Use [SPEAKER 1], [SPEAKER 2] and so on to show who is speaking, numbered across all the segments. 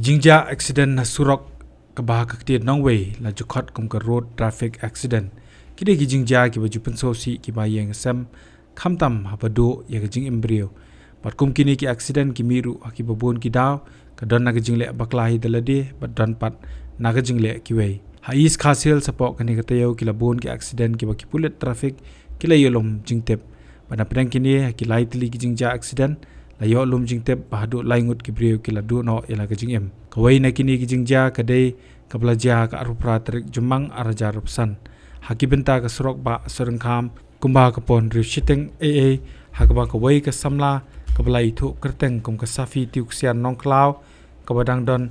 [SPEAKER 1] Jingjia Aksiden surok kabah kaktir nongway la jukot kum ka road traffic accident kide ki Jingjia ki baju pensosi ki bayeng sam khamtam habado ya jing embryo pat kum kini ki accident ki miru aki babon ki daw ka don naga jingle baklahi dalade bat don pat naga jingle ki wei hais khasil sapok kani ka tayo ki labon ki accident ki baki pulet traffic ki la yolom jingtep pada pedang kini ki lai tili ki Jingjia accident la yo lum jingtep bahadu lai ngut ki brio ki la du no ila ka jingem kawai na kini ki Jingjia kadai ka belajar ka arupra terik jemang araja rupsan haki benta ka surok ba serengkam kumba ka pon rishiteng aa hakaba kawai ka samla ka belai thu kerteng kum ka safi tiuk sian nong klau ka badang don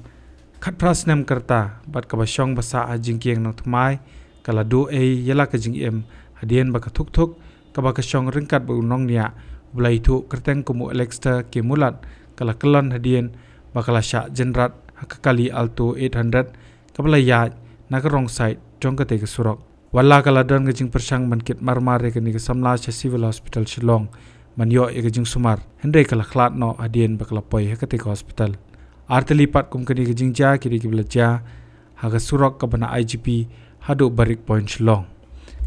[SPEAKER 1] khat pras nem kerta bat ka basyong basa jingkieng nong thmai kala do yela ka jingem hadien ba ka thuk thuk ka ba ka syong ringkat ba unong nia belai thu kerteng kumu Alexter ke mulat kala kelon hadien bakala sya jenrat hakakali alto 800 kabla ya nagarong site jongkate ke surok wala kala don ngajing persang mankit marmar ke ni ke samla cha civil hospital Shillong manyo e gajing sumar hendre kala khlat no hadien bakala poi hakate ke hospital arteli pat kum kani ke Jingjia kiri ke belaja haga surok ka bana IGP hadu barik point Shillong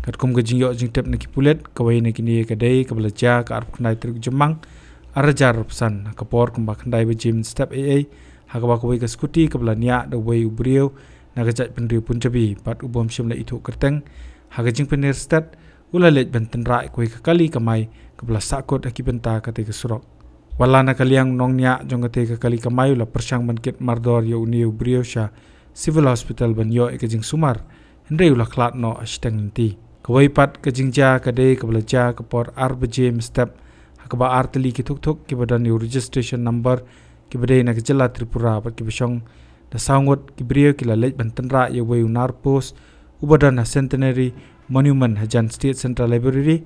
[SPEAKER 1] kat kum gajing yo jing tep neki pulet kawai neki ni kadai ka belaja ka arp khnai truk jemang arajar rupsan kapor kum bakhandai be gym step aa hakaba kawai ka skuti ka belania da way ubrio nagajat pendri punjabi pat ubom shimla itu kerteng hagajing penir stat ulalet benten rai koi ka kali kamai ka bela sakot akibenta ka te ka surok wala na kaliang nongnya jongate ka kali kamai la persang mankit mardor yo uni ubrio sha civil hospital banyo ekajing sumar hendre ula khlat no ashtang nanti kawai pat ka Jingjia kadai ka belaja ka por arbj step hakaba arteli ki thuk thuk ki badan yo registration number ki badai na kejela Tripura pat ki besong da sangot ki brio ki la lej bantanra ye way unar post ubadan centenary monument hajan state central library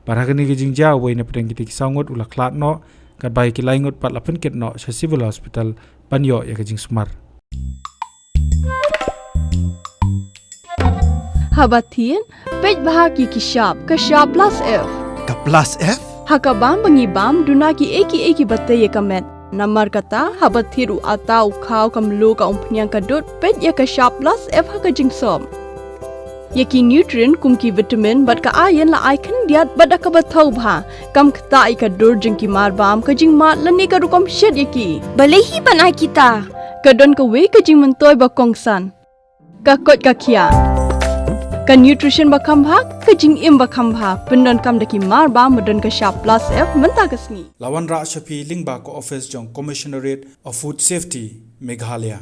[SPEAKER 1] paragani ki Jingjia way na pedeng ki sangot ula klat no kat bai ki laingot pat lapen ket no sa civil hospital banyo ya kajing sumar
[SPEAKER 2] Habatin pej bahagi ki sharp ka sharp plus f
[SPEAKER 3] ka plus f
[SPEAKER 2] hakabam bangibam dunaki eki batte kamet namar kata habathiru atau khau kamlu ka umpnyang kadut pet ya ka sharp plus f ha ka jingsom yaki nutrient kumki vitamin bat ka iron la icon diat bada ka bathau bha kam khta I ka dur jingki mar bam ka jingma lani ka rukom shed yaki balehi bana kita kadon ka we ka jing mentoy ba kongsan ka kot ka khia ka nutrition ba khambha ka jing im ba khambha pendon kam daki mar ba modon ka sharp plus f menta ka sngi
[SPEAKER 1] lawan ra shapi lingba ko office jong commissionerate of food safety Meghalaya